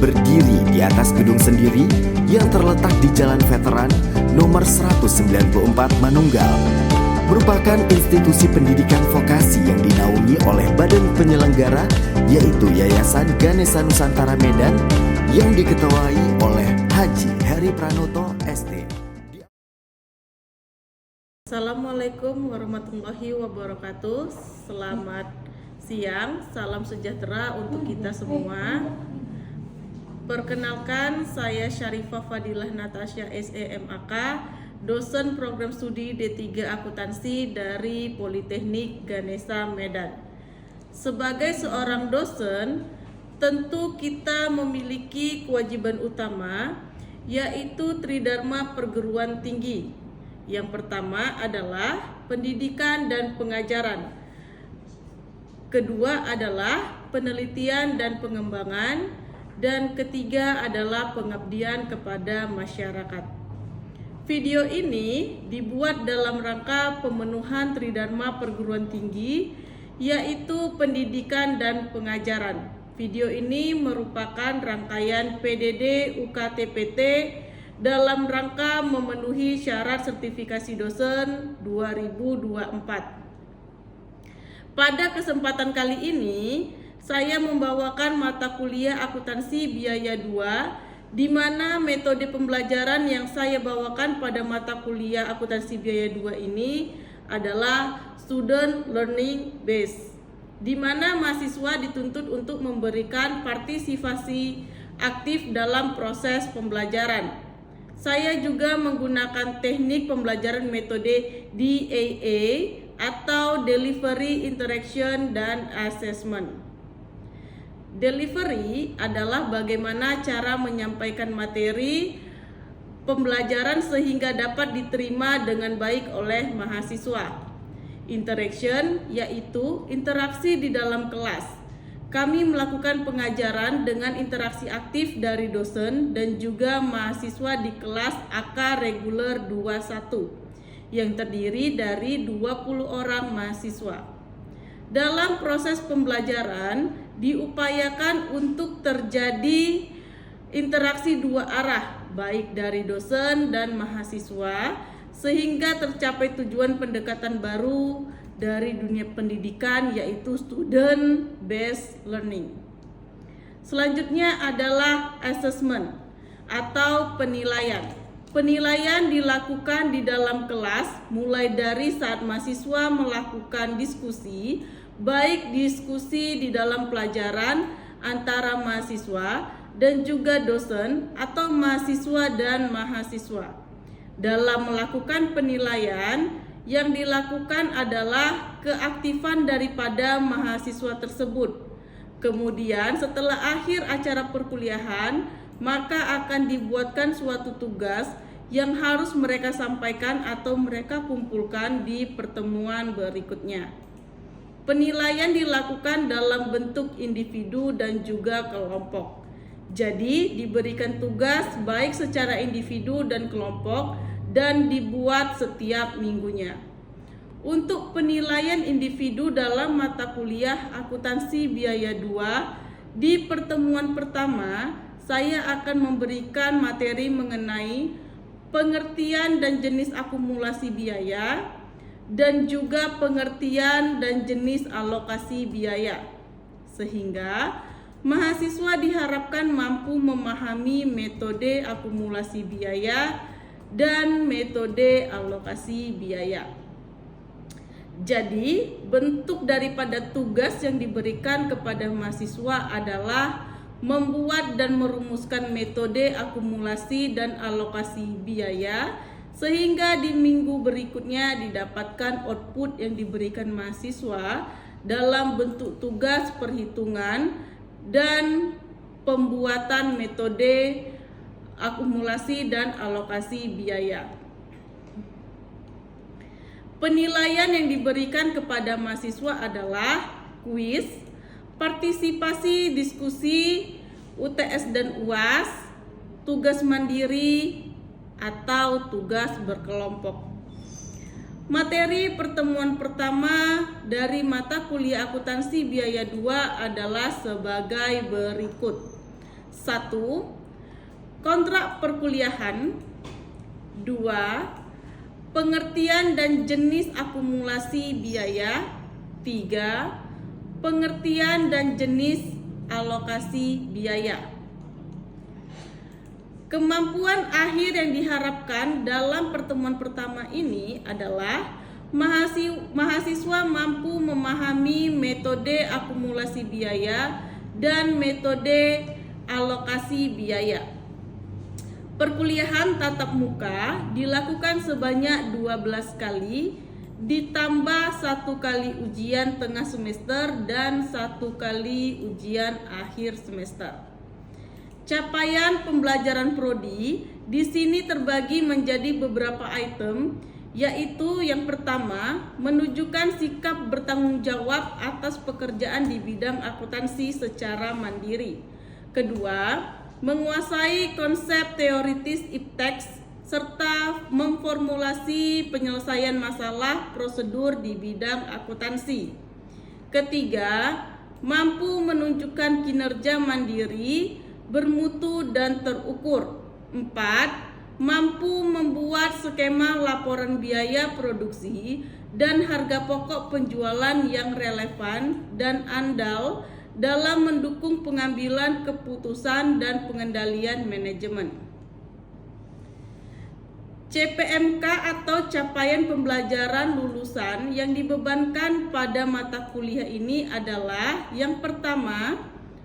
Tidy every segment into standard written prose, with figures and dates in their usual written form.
berdiri di atas gedung sendiri yang terletak di Jalan Veteran nomor 194 Manunggal. Merupakan institusi pendidikan vokasi yang dinaungi oleh badan penyelenggara, yaitu Yayasan Ganesha Nusantara Medan yang diketuai oleh Haji Heri Pranoto ST. Assalamualaikum warahmatullahi wabarakatuh. Selamat siang, salam sejahtera untuk kita semua. Perkenalkan, saya Syarifah Fadilah Natasha SEMAK, dosen program studi D3 Akuntansi dari Politeknik Ganesha Medan. Sebagai seorang dosen, tentu kita memiliki kewajiban utama, yaitu Tridharma Perguruan Tinggi. Yang pertama adalah pendidikan dan pengajaran. Kedua adalah penelitian dan pengembangan, dan ketiga adalah pengabdian kepada masyarakat. Video ini dibuat dalam rangka pemenuhan Tridharma Perguruan Tinggi, yaitu pendidikan dan pengajaran. Video ini merupakan rangkaian PDD UKT-PT dalam rangka memenuhi syarat sertifikasi dosen 2024. Pada kesempatan kali ini, saya membawakan mata kuliah akuntansi biaya 2, di mana metode pembelajaran yang saya bawakan pada mata kuliah akuntansi biaya 2 ini adalah student learning base, di mana mahasiswa dituntut untuk memberikan partisipasi aktif dalam proses pembelajaran. Saya juga menggunakan teknik pembelajaran metode DAA atau Delivery, Interaction, dan Assessment. Delivery adalah bagaimana cara menyampaikan materi pembelajaran sehingga dapat diterima dengan baik oleh mahasiswa. Interaction yaitu interaksi di dalam kelas. Kami melakukan pengajaran dengan interaksi aktif dari dosen dan juga mahasiswa di kelas AK Reguler 21 yang terdiri dari 20 orang mahasiswa. Dalam proses pembelajaran diupayakan untuk terjadi interaksi dua arah, baik dari dosen dan mahasiswa, sehingga tercapai tujuan pendekatan baru dari dunia pendidikan, yaitu student based learning. Selanjutnya adalah assessment atau penilaian. Penilaian dilakukan di dalam kelas mulai dari saat mahasiswa melakukan diskusi, baik diskusi di dalam pelajaran antara mahasiswa dan juga dosen atau mahasiswa dan mahasiswa. Dalam melakukan penilaian, yang dilakukan adalah keaktifan daripada mahasiswa tersebut. Kemudian setelah akhir acara perkuliahan, maka akan dibuatkan suatu tugas yang harus mereka sampaikan atau mereka kumpulkan di pertemuan berikutnya. Penilaian dilakukan dalam bentuk individu dan juga kelompok. Jadi diberikan tugas baik secara individu dan kelompok dan dibuat setiap minggunya. Untuk penilaian individu dalam mata kuliah akuntansi biaya 2, di pertemuan pertama saya akan memberikan materi mengenai pengertian dan jenis akumulasi biaya dan juga pengertian dan jenis alokasi biaya, sehingga mahasiswa diharapkan mampu memahami metode akumulasi biaya dan metode alokasi biaya. Jadi, bentuk daripada tugas yang diberikan kepada mahasiswa adalah membuat dan merumuskan metode akumulasi dan alokasi biaya, sehingga di minggu berikutnya didapatkan output yang diberikan mahasiswa dalam bentuk tugas perhitungan dan pembuatan metode akumulasi dan alokasi biaya. Penilaian yang diberikan kepada mahasiswa adalah kuis, partisipasi diskusi, UTS dan UAS, tugas mandiri, atau tugas berkelompok. Materi pertemuan pertama dari mata kuliah akuntansi biaya 2 adalah sebagai berikut. 1. Kontrak perkuliahan. 2. Pengertian dan jenis akumulasi biaya. 3. Pengertian dan jenis alokasi biaya. Kemampuan akhir yang diharapkan dalam pertemuan pertama ini adalah mahasiswa mampu memahami metode akumulasi biaya dan metode alokasi biaya. Perkuliahan tatap muka dilakukan sebanyak 12 kali, ditambah 1 kali ujian tengah semester dan 1 kali ujian akhir semester. Capaian pembelajaran prodi di sini terbagi menjadi beberapa item, yaitu yang pertama, menunjukkan sikap bertanggung jawab atas pekerjaan di bidang akuntansi secara mandiri. Kedua, menguasai konsep teoritis ipteks serta memformulasi penyelesaian masalah prosedur di bidang akuntansi. Ketiga, mampu menunjukkan kinerja mandiri, bermutu dan terukur. 4. Mampu membuat skema laporan biaya produksi dan harga pokok penjualan yang relevan dan andal dalam mendukung pengambilan keputusan dan pengendalian manajemen. CPMK atau capaian pembelajaran lulusan yang dibebankan pada mata kuliah ini adalah yang pertama,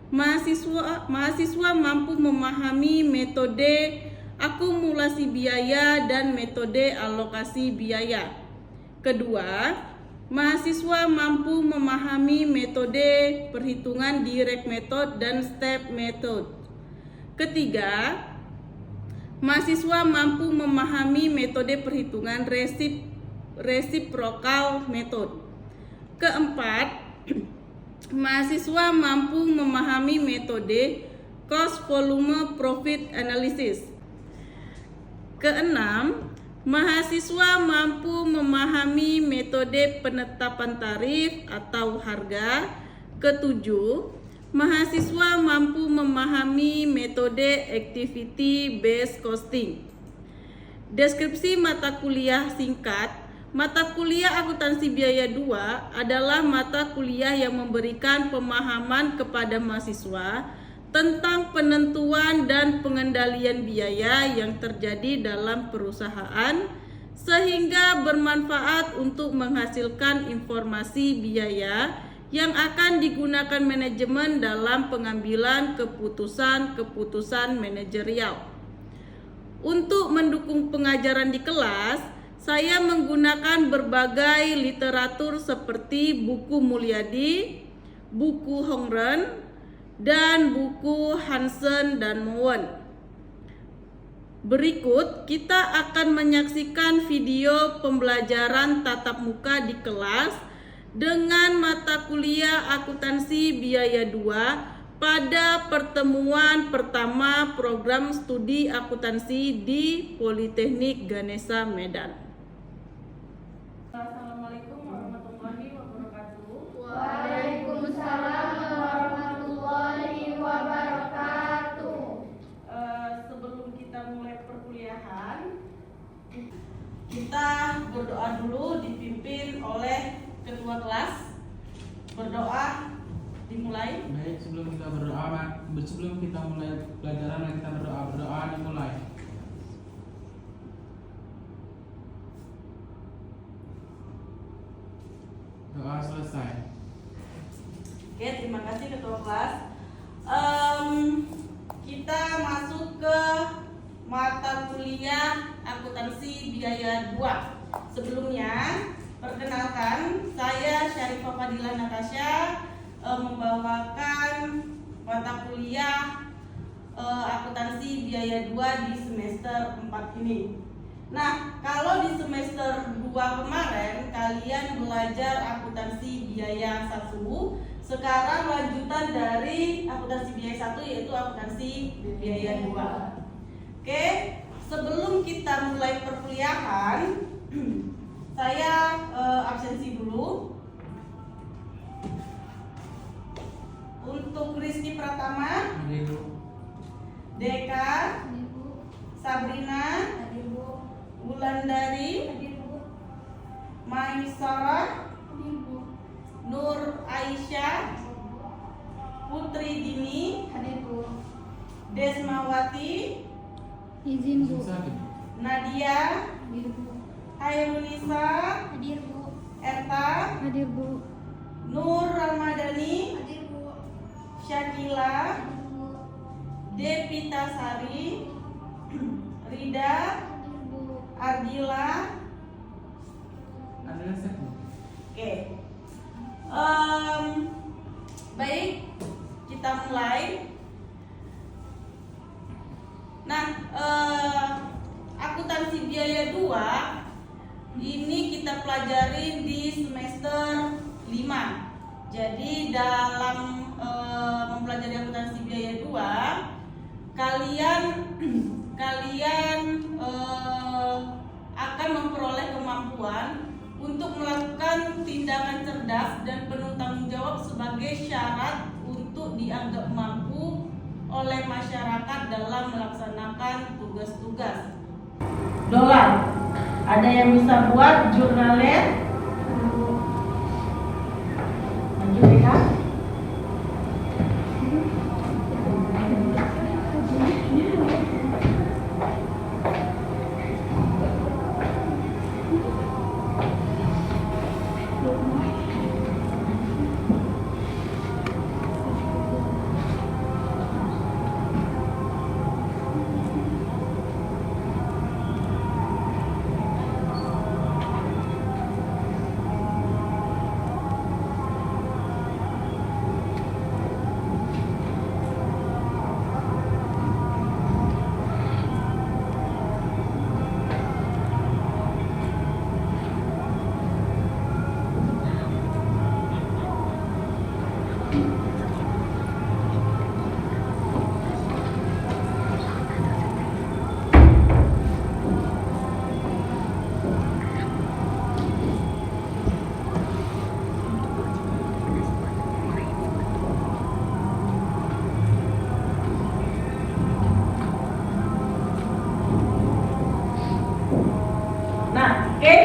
mahasiswa mampu memahami metode akumulasi biaya dan metode alokasi biaya. Kedua, mahasiswa mampu memahami metode perhitungan direct method dan step method. Ketiga, mahasiswa mampu memahami metode perhitungan reciprocal method. Keempat, mahasiswa mampu memahami metode cost volume profit analysis. Keenam, mahasiswa mampu memahami metode penetapan tarif atau harga. Ketujuh, mahasiswa mampu memahami metode activity based costing. Deskripsi mata kuliah singkat. Mata kuliah akuntansi biaya 2 adalah mata kuliah yang memberikan pemahaman kepada mahasiswa tentang penentuan dan pengendalian biaya yang terjadi dalam perusahaan sehingga bermanfaat untuk menghasilkan informasi biaya yang akan digunakan manajemen dalam pengambilan keputusan manajerial. Untuk mendukung pengajaran di kelas, saya menggunakan berbagai literatur seperti buku Mulyadi, buku Hongren, dan buku Hansen dan Moen. Berikut kita akan menyaksikan video pembelajaran tatap muka di kelas dengan mata kuliah akuntansi biaya 2 pada pertemuan pertama program studi akuntansi di Politeknik Ganesha Medan. Assalamualaikum warahmatullahi wabarakatuh. Waalaikumsalam warahmatullahi wabarakatuh. Sebelum kita mulai perkuliahan, kita berdoa dulu dipimpin oleh ketua kelas. Berdoa dimulai. Baik, sebelum kita mulai pelajaran, kita berdoa dimulai. Doa selesai. Oke, terima kasih ketua kelas. Kita masuk ke mata kuliah akuntansi biaya 2. Sebelumnya, perkenalkan, saya Syarifah Fadilah Natasha membawakan mata kuliah akuntansi biaya 2 di semester 4 ini. Nah, kalau di semester 2 kemarin kalian belajar akuntansi biaya 1, sekarang lanjutan dari akuntansi biaya 1 yaitu akuntansi biaya 2. Oke, sebelum kita mulai perkuliahan, saya absensi dulu. Untuk Rizky Pratama, Deka, Hadir Bu. Sabrina, Hadir Bu. Wulandari, Hadir Bu. Maisarah, Hadir Bu. Nur Aisyah, Putri Dini, Hadir Bu. Desmawati, Izin Bu. Sakit. Nadia, Hadir Bu. Hairunisa, Hadir Bu. Erta, Hadir Bu. Nur Ramadhani, Hadir Bu. Syakila, Hadir Bu. Devita Sari, Rida, Hadir Bu. Ardila. Adalah sakit. Oke. Baik, kita mulai. Nah, akuntansi biaya 2 ini kita pelajari di semester 5. Jadi dalam mempelajari akuntansi biaya 2, kalian akan memperoleh kemampuan untuk melakukan tindakan cerdas dan penuh tanggung jawab sebagai syarat untuk dianggap mampu oleh masyarakat dalam melaksanakan tugas-tugas. Dolar, ada yang bisa buat jurnalnya? Maju Deka.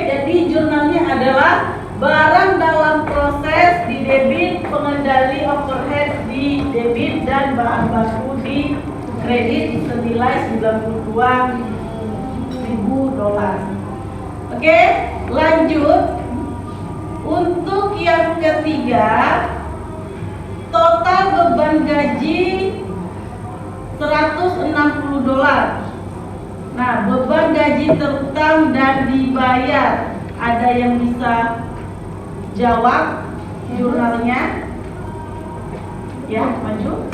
Jadi jurnalnya adalah barang dalam proses di debit, pengendali overhead di debit, dan bahan baku di kredit senilai $92.000. Oke, lanjut. Untuk yang ketiga, total beban gaji $160. Nah, beban gaji terutang dan dibayar. Ada yang bisa jawab jurnalnya? Ya, maju.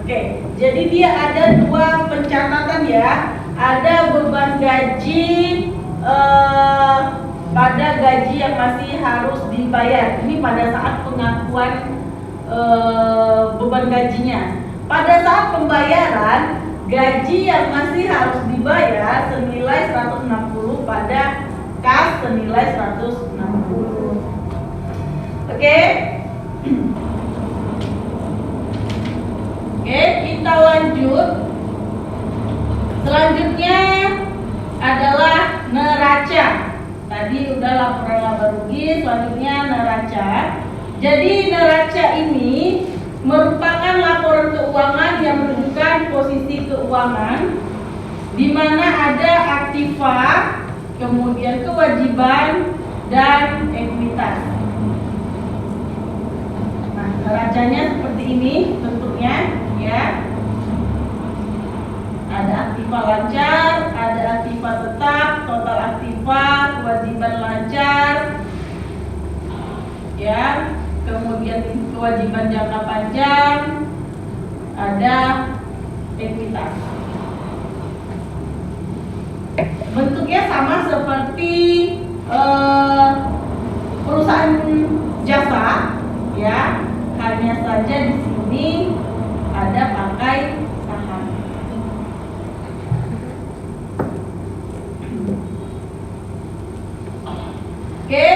Oke, jadi dia ada dua pencatatan ya. Ada beban gaji pada gaji yang masih harus dibayar. Ini pada saat pengakuan beban gajinya. Pada saat pembayaran, gaji yang masih harus dibayar senilai 160 pada kas senilai 160. Oke? Oke, kita lanjut. Selanjutnya adalah neraca. Tadi udah laporan laba rugi, selanjutnya neraca. Jadi neraca ini merupakan laporan keuangan yang menunjukkan posisi keuangan di mana ada aktiva, kemudian kewajiban dan ekuitas. Nah, neracanya seperti ini bentuknya, ya. Ada aktiva lancar, ada aktiva tetap, total aktiva, kewajiban lancar, ya. Kemudian kewajiban jangka panjang, ada ekuitas. Bentuknya sama seperti perusahaan jasa, ya. Hanya saja di sini ada pakai saham. Oke,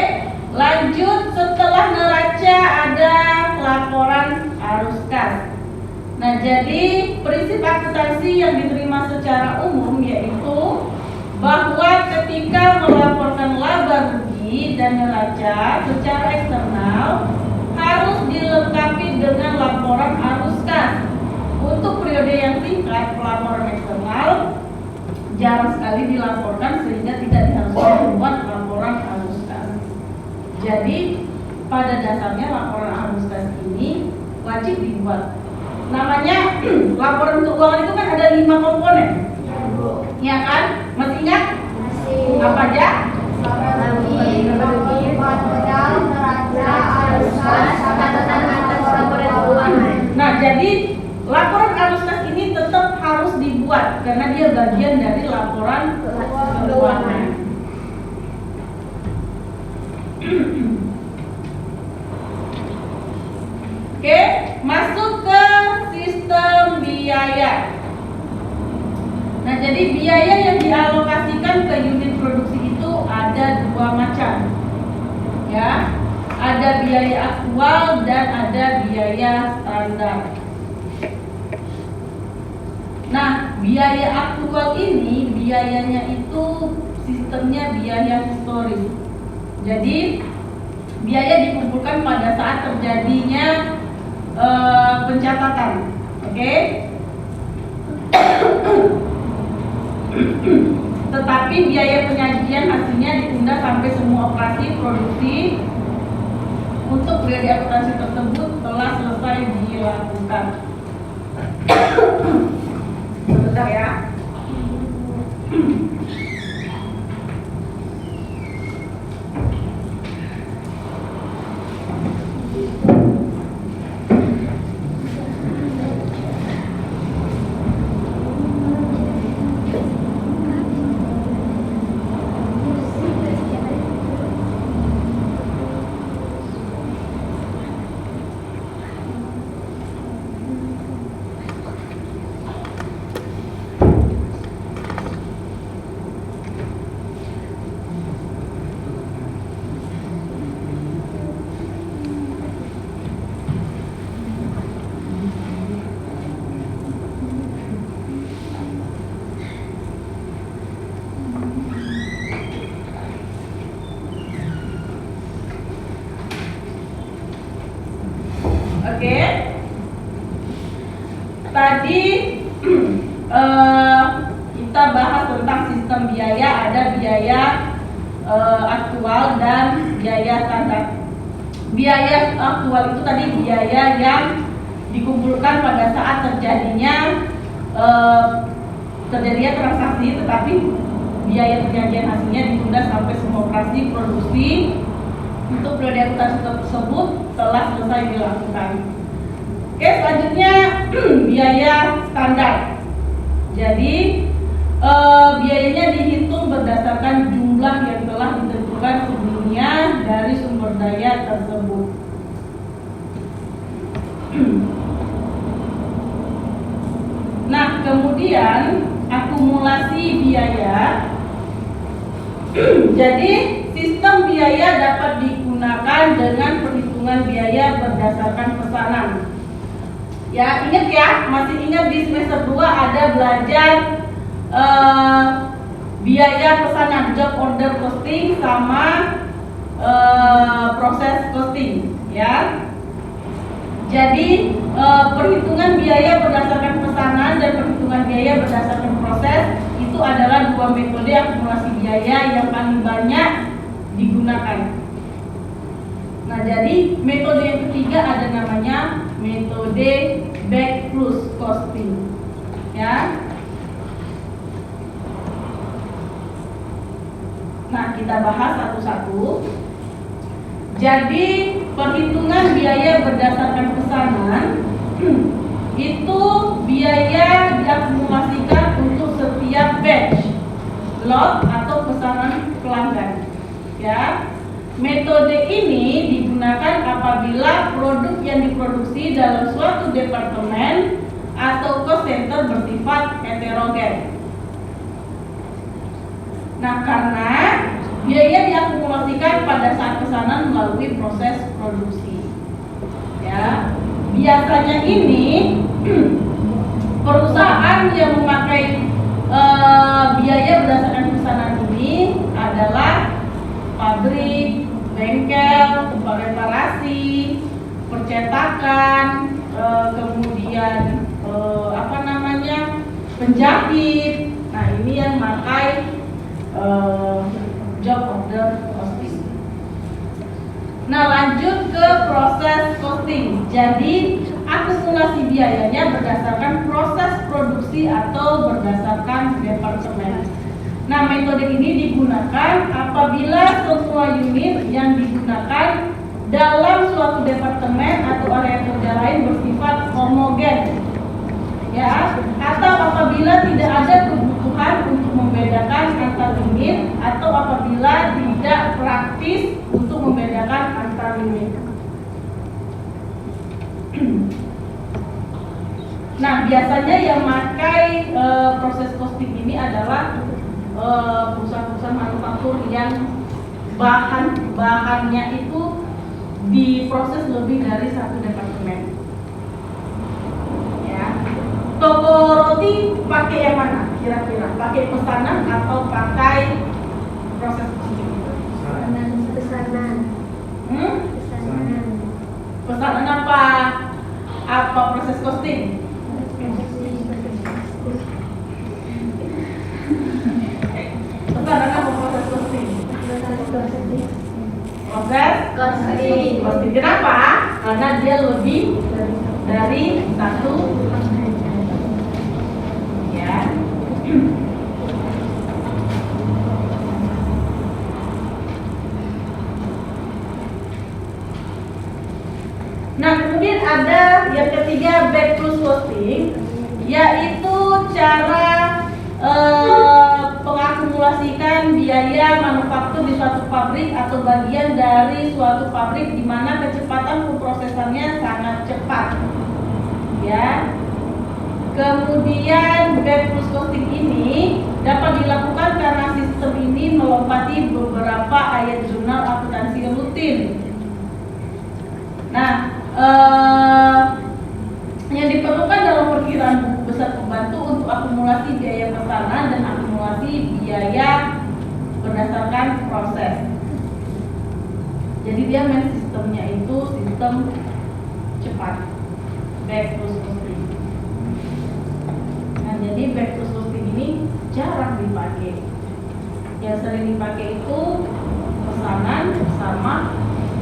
lanjut. Setelah neraca ada laporan arus kas. Nah, jadi prinsip akuntansi yang diterima secara umum yaitu bahwa ketika melaporkan laba rugi dan neraca secara eksternal harus dilengkapi dengan laporan arus kas. Untuk periode yang singkat, pelaporan eksternal jarang sekali dilaporkan sehingga tidak diharuskan membuat laporan arus kas. Jadi pada dasarnya laporan arus kas ini wajib dibuat. Namanya laporan keuangan itu kan ada 5 komponen, ya kan? Masih ingat? Masih. Apa aja? Nah, jadi laporan arus kas ini tetap harus dibuat karena dia bagian dari laporan keuangan. Oke, masuk ke sistem biaya. Nah, jadi biaya yang dialokasikan ke unit produksi itu ada 2 macam. Ya. Ada biaya aktual dan ada biaya standar. Nah, biaya aktual ini biayanya itu sistemnya biaya historis. Jadi biaya dikumpulkan pada saat terjadinya pencatatan, oke? Tetapi biaya penyajian hasilnya ditunda sampai semua operasi produksi untuk periode akuntansi tersebut telah selesai dilakukan. Sebentar ya. Oke. Tadi kita bahas tentang sistem biaya, ada biaya aktual dan biaya standar. Biaya aktual itu tadi biaya yang dikumpulkan pada saat terjadinya transaksi, tetapi biaya penyajian hasilnya ditunda sampai semua operasi produksi untuk periode akuntansi tersebut telah selesai dilakukan. Oke, selanjutnya biaya standar. Jadi biayanya dihitung berdasarkan jumlah yang telah ditentukan sebelumnya dari sumber daya tersebut. Nah, kemudian akumulasi biaya. Jadi sistem biaya dapat digunakan dengan perhitungan biaya berdasarkan pesanan. Ya, ingat ya, masih ingat di semester 2 ada belajar biaya pesanan job order costing sama proses costing ya. Jadi perhitungan biaya berdasarkan pesanan dan perhitungan biaya berdasarkan proses itu adalah dua metode akumulasi biaya yang paling banyak digunakan. Nah, jadi metode yang ketiga ada namanya metode back plus costing ya. Nah, kita bahas satu-satu. Jadi perhitungan biaya berdasarkan pesanan itu biaya diakumulasikan untuk setiap batch, lot atau pesanan pelanggan. Ya, metode ini digunakan apabila produk yang diproduksi dalam suatu departemen atau cost center bersifat heterogen. Nah, karena biaya diakumulasikan pada saat pesanan melalui proses produksi. Ya, biasanya ini perusahaan yang memakai biaya berdasarkan pesanan ini adalah pabrik, bengkel, tempat reparasi, percetakan, kemudian penjahit. Nah, ini yang memakai job order costing. Nah, lanjut ke proses costing. Jadi akumulasi biayanya berdasarkan proses produksi atau berdasarkan departemen. Nah, metode ini digunakan apabila semua unit yang digunakan dalam suatu departemen atau area kerja lain bersifat homogen, ya, atau apabila tidak ada kebutuhan untuk membedakan antar unit atau apabila tidak praktis untuk membedakan antar unit. Nah, biasanya yang memakai proses costing ini adalah perusahaan-perusahaan manufaktur yang bahannya itu diproses lebih dari satu departemen. Ya. Toko roti pakai yang mana kira-kira? Pakai pesanan atau pakai proses costing? Pesanan. Pesanan apa? Apa proses costing? Pesanan apa proses costing? Proses costing. Kenapa? Karena dia lebih dari satu. Ya. Nah, kemudian ada yang ketiga back plus costing, yaitu cara pengakumulasikan biaya manufaktur di suatu pabrik atau bagian dari suatu pabrik di mana kecepatan pemrosesannya sangat cepat. Ya. Kemudian back plus costing ini dapat dilakukan karena sistem ini melompati beberapa ayat jurnal akuntansi rutin. Nah, yang diperlukan dalam perkiraan buku besar pembantu untuk akumulasi biaya pesanan dan akumulasi biaya berdasarkan proses. Jadi dia main sistemnya itu sistem cepat, back plus costing. Nah, jadi back plus costing ini jarang dipakai. Yang sering dipakai itu pesanan sama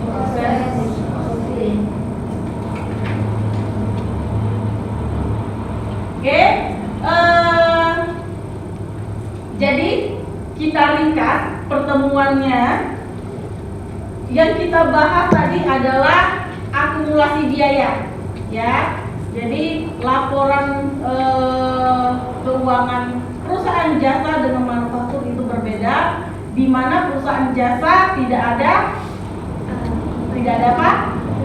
proses costing. Oke, jadi kita ringkas pertemuannya. Yang kita bahas tadi adalah akumulasi biaya, ya. Jadi laporan keuangan perusahaan jasa dengan manufaktur itu berbeda, di mana perusahaan jasa tidak ada apa?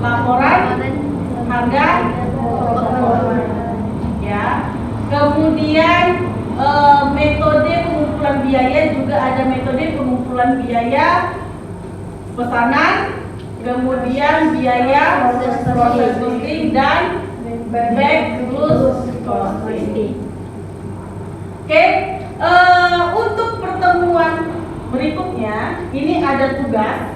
Laporan harga pokok. Ya. Kemudian metode pengumpulan biaya juga ada metode pengumpulan biaya pesanan, kemudian biaya proses costing dan back plus costing. Oke, Untuk pertemuan berikutnya, ini ada tugas,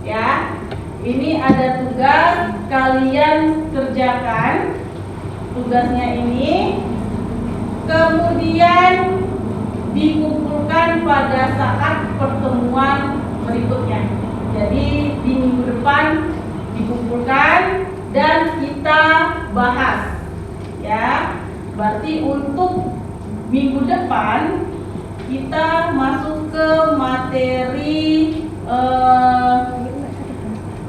ya. Ini ada tugas, kalian kerjakan tugasnya ini, kemudian dikumpulkan pada saat pertemuan berikutnya. Jadi di minggu depan dikumpulkan dan kita bahas, ya. Berarti untuk minggu depan kita masuk ke materi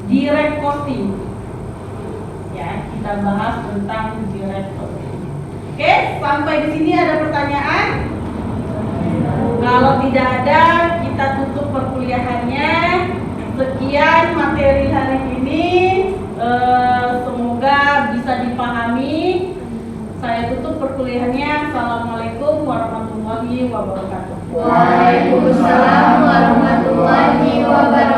direct posting, ya. Kita bahas tentang direct posting. Oke, sampai di sini ada pertanyaan? Kalau tidak ada, kita tutup perkuliahannya. Sekian materi hari ini. Semoga bisa dipahami. Saya tutup perkuliahannya. Assalamualaikum warahmatullahi wabarakatuh. Waalaikumsalam warahmatullahi wabarakatuh.